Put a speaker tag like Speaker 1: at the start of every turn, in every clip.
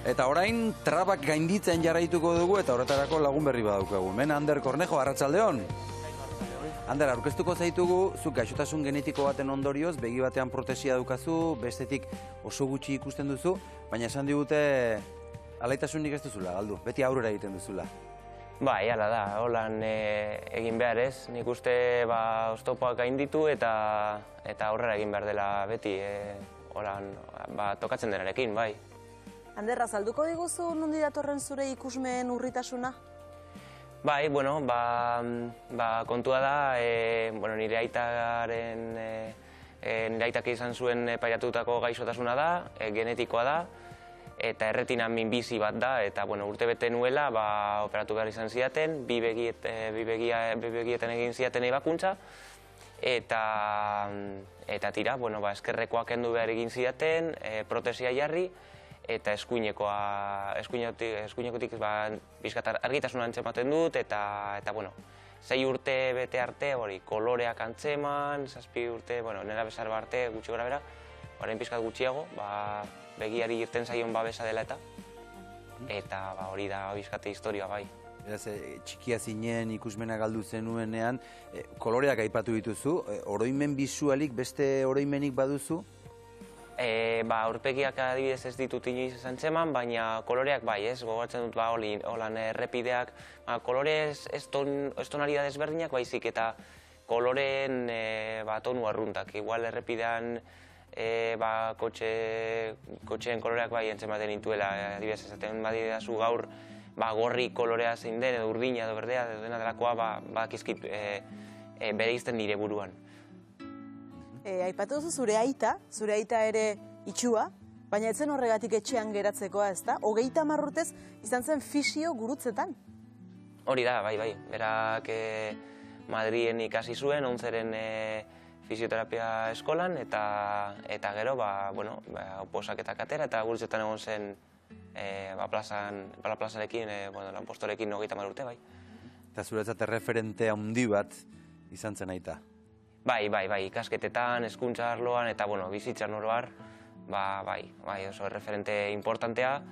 Speaker 1: Eta orain trabak gainditzen jarraituko dugu eta horretarako lagun berri badaukagu. Hemen Ander Cornejo, arratsaldeon. Ander, aurkeztuko zaitugu, zuk gaixotasun genetiko baten ondorioz, begi batean protesia daukazu, bestetik oso gutxi ikusten duzu, baina esan digute alaitasunik ez duzula, galdu, beti aurrera egiten duzula.
Speaker 2: Bai, hala da, holan egin behar ez. Nik uste oztopoak gainditu eta aurrera egin behar dela beti, holan tokatzen denarekin, bai.
Speaker 3: Ander, azalduko diguzu nondi datorren zure ikusmen urritasuna?
Speaker 2: Bai, bueno, kontua da, nire aitak izan zuen pairatutako gaixotasuna da, genetikoa da, eta erretina minbizi bat da, eta urte bete nuela operatu behar izan zidaten, bi begietan egin zidaten ebakuntza, eta tira, eskerrekoak kendu behar egin zidaten, protesia jarri, eta eskuinekotik pixkat argitasuna antzematen dut, eta 6 urte bete arte, koloreak antzeman, 7 urte, nera besar arte, gutxi gora bera, orain pixkat gutxiago, begiari irten zaion babesa dela eta hori da pixkate historia bai.
Speaker 1: Beraz, txikia zinen ikusmena galdu zenuenean, koloreak aipatu dituzu, oroimen bisualik beste oroimenik baduzu?
Speaker 2: Aurpegiak adibidez ez ditut inoiz esan txeman, baina koloreak bai, ez, gogoratzen dut holan errepideak, kolore ez tonalidad ezberdinak baizik eta koloreen tonu arruntak. Igual errepidean kotxeen koloreak bai entzematen intuela, adibidez esaten badidazu gaur gorri kolorea zein den, edo urdina, edo berdea, edo dena delakoa bakizkit bereizten nire buruan.
Speaker 3: Aipatu duzu zure aita ere itxua, baina etzen horregatik etxean geratzekoa, ez da? 30 urtez izan zen fisio gurutzetan.
Speaker 2: Hori da, bai. Berak Madrien ikasi zuen, onzeren fisioterapia eskolan, eta gero, oposaketak atera, eta gurutzetan egon zen plazarekin, lanpostorekin 30 urte, bai.
Speaker 1: Eta zuretzat erreferente handi bat izan zen aita?
Speaker 2: Bai, ikasketetan, hezkuntza arloan, eta bizitzan oroar, oso erreferente importantea.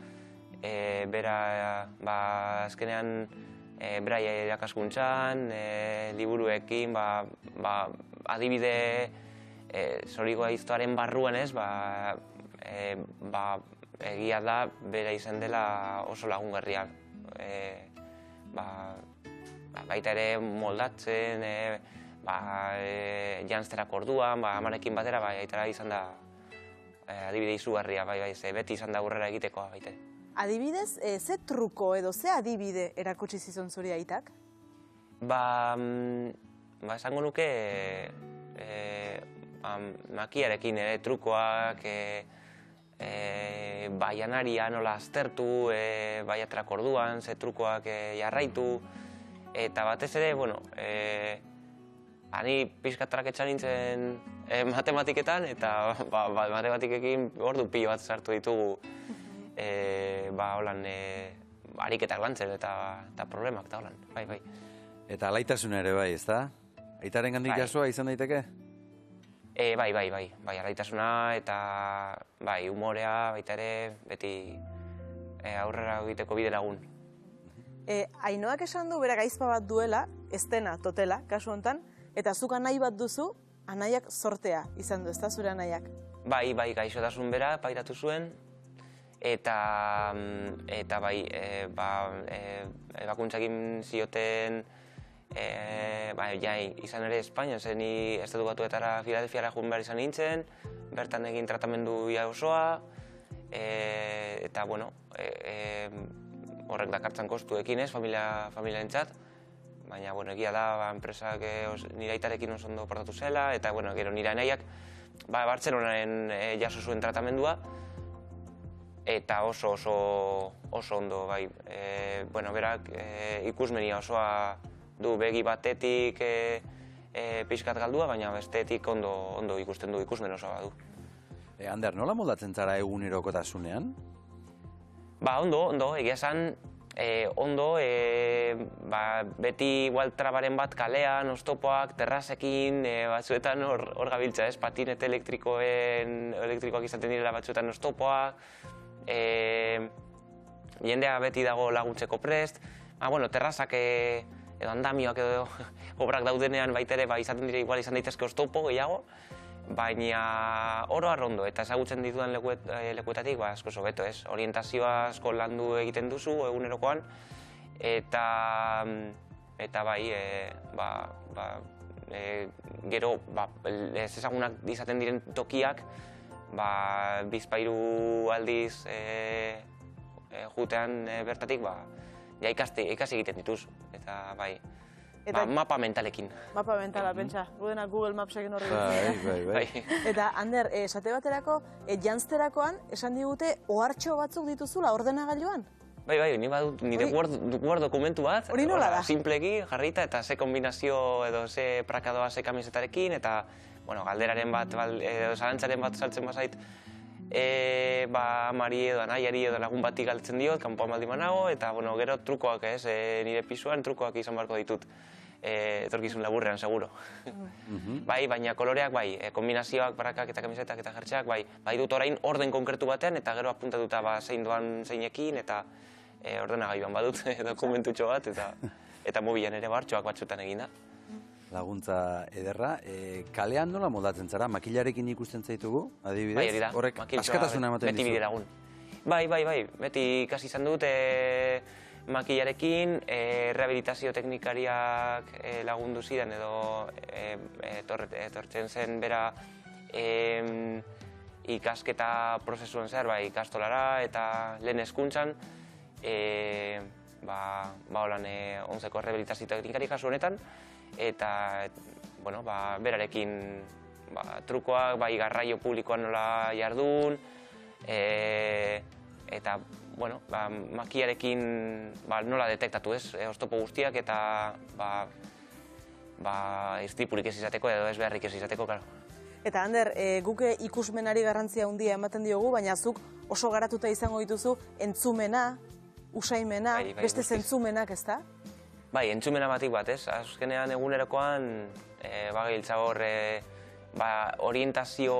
Speaker 2: Bera, azkenean, bera irakaskuntzan, liburuekin, adibide zorigoa iztoaren barruan ez, egia da, bera izan dela oso lagungarria. Baita ere moldatzen, janzterak orduan, amarekin batera, aitara izan da adibide izugarria, beti izan da aurrera egitekoa baite.
Speaker 3: Adibidez, ze truko edo ze adibide erakutsi zizun zure aitak?
Speaker 2: Esango nuke makiarekin ere trukoak, janaria nola aztertu, baiatrak orduan, ze trukoak jarraitu, eta batez ere, Ani pixkatrak etxan nintzen matematiketan, eta matematikekin ordu pilo bat sartu ditugu ariketak lantzen eta problemak eta holan, bai.
Speaker 1: Eta alaitasuna ere bai, ez da? Aitaren gandik jasoa izan daiteke?
Speaker 2: Bai, alaitasuna eta humorea, baita ere, beti aurrera egiteko bide lagun.
Speaker 3: Ainoak esan du bera gaizpa bat duela, estena, totela, kasu honetan, eta zuk anai bat duzu, anaiak sortea izan du, ez da zure anaiak?
Speaker 2: Bai, gaixotasun bera, pairatu zuen, eta ebakuntzakin zioten, izan ere Espainia, zen ni estatu batuetara Filadelfiara joan behar izan nintzen, bertan egin tratamendu ia osoa, eta, horrek dakartzan kostuekin ez, familiarentzat, baina, egia da, enpresak nire aitarekin oso ondo portatu zela, eta, gero nire anaiak, Bartzelonaren jaso zuen tratamendua, eta oso ondo, bai. Berak ikusmenia osoa du begi batetik pixkat galdua, baina bestetik ondo ikusten du, ikusmen osoa du.
Speaker 1: Ander, nola moldatzen zara egunerokotasunean?
Speaker 2: Ondo, egia esan, beti igual trabaren bat kalean, oztopoak, terrazekin, batzuetan hor gabiltza, ez? Patinete elektrikoak izaten direla batzuetan oztopoak, jendea beti dago laguntzeko prest, bueno, terrazak edo andamioak edo obrak daudenean baitere, izaten dira igual izan daitezke oztopo gehiago, baina oro arrondo eta ezagutzen ditudan lekuetatik asko hobeto, ez? Orientazioa asko landu egiten duzu egunerokoan eta bai, gero ez ezagunak izaten diren tokiak bizpahiru aldiz jutean bertatik ja ikasi egiten dituz, eta bai, mapa mentalekin.
Speaker 3: Mapa mentala, pentsa, gudenak Google Mapsekin horri
Speaker 1: Bai.
Speaker 3: Eta, Ander, esate baterako, janzterakoan, esan digute, ohartxo batzuk dituzula ordenagailuan?
Speaker 2: Bai, nire Word dokumentu bat,
Speaker 3: hori nola da?
Speaker 2: Simpleki jarrita eta ze kombinazio edo ze prakadoa ze kamisetarekin eta galderaren bat, edo zalantzaren bat saltzen bazait, amari edo anaiari edo lagun bati galtzen diot, kanpoan baldin banago, eta gero trukoak ez, nire pisuan trukoak izan beharko ditut, etorkizun laburrean, seguro. Bai, baina koloreak, kombinazioak, barakak eta kamisetak eta jertxeak, bai dut orain orden konkretu batean, eta gero apuntatuta zein doan zeinekin, eta ordenagailuan badut dokumentutxo bat, eta mobilan ere bartxoak batzutan eginda.
Speaker 1: Laguntza ederra. Kalean nola moldatzen zara? Makilarekin ikusten zaitugu, adibidez?
Speaker 2: Bai, hori da.
Speaker 1: Horrek askatasuna ematen dizu.
Speaker 2: Beti bide lagun. Bai. Beti ikasi izan dut makilarekin, rehabilitazio teknikariak lagundu zidan edo etortzen zen bera ikasketa prozesuan zer, ikastolara eta lehen hezkuntzan, holan onzeko rehabilitazio teknikari kasu honetan, eta berarekin trukoak, garraio publikoan nola jardun, eta makiarekin nola detektatu ez, oztopo guztiak eta istripurik ez izateko edo ez beharrik ez izateko, karo.
Speaker 3: Eta, Ander, guk ikusmenari garrantzia handia ematen diogu, baina zuk oso garatuta izango dituzu entzumena, usaimena, beste zentzumenak, ez da?
Speaker 2: Bai, entzumena batik bat, ez? Azkenean egunerokoan giltza hor orientazio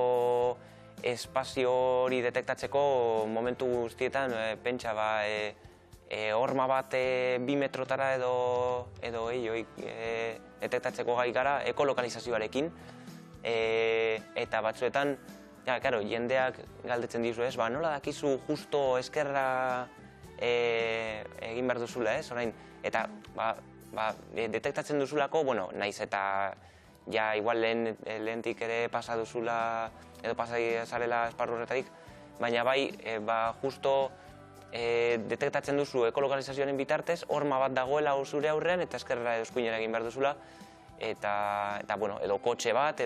Speaker 2: espazio hori detektatzeko momentu guztietan pentsa horma bat 2 metrotara edo detektatzeko gai gara ekolokalizazioarekin eta batzuetan jendeak galdetzen dizu, ez? Nola dakizu justo eskerra egin behar duzula, ez? Eta detektatzen duzulako, naiz eta igual lehentik ere pasa duzula edo pasai zarela esparru horretarik, baina justo detektatzen duzu ekolokalizazioaren bitartez, horma bat dagoela zure aurrean eta eskerra edo eskuinera egin behar duzula, eta edo kotxe bat,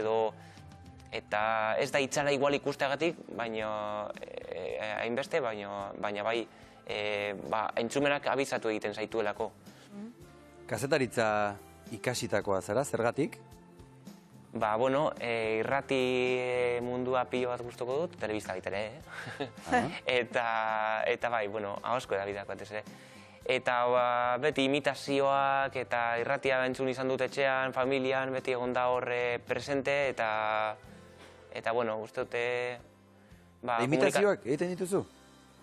Speaker 2: eta ez da itzala igual ikusteagatik, baina hainbeste, baina entzumenak abizatu egiten zaituelako.
Speaker 1: Kazetaritza ikasitakoa zara, zergatik?
Speaker 2: Irrati mundua pilo bat gustoko dut, telebista baitere, eta ahozko edabidako batez ere. Eta beti imitazioak eta irratia entzun izan dut etxean, familian, beti egon da horre presente, eta uste dute...
Speaker 1: Imitazioak egiten dituzu?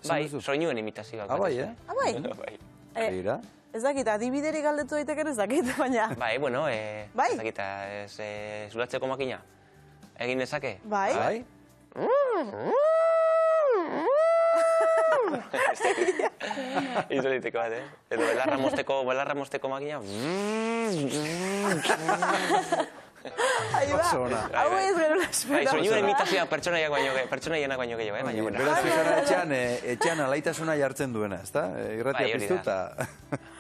Speaker 2: Bai, soinuen imitazioak.
Speaker 1: Bai,
Speaker 2: Bai.
Speaker 1: Egira?
Speaker 3: Ez dakit, adibiderik galdetu daiteken ez dakit, baina...
Speaker 2: Bai, ez dakit, zulatzeko makina. Egin dezake?
Speaker 3: Bai.
Speaker 2: Izo diteko bat, edo belarra mosteko makina.
Speaker 3: Hau ez gero espera.
Speaker 2: Soinuen imitazioak pertsonaienak baino gehiago, baina...
Speaker 1: Beraz, etxean alaitasuna jartzen duena, ezta? Irratia piztu eta...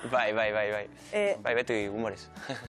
Speaker 2: Bai, beti humorez.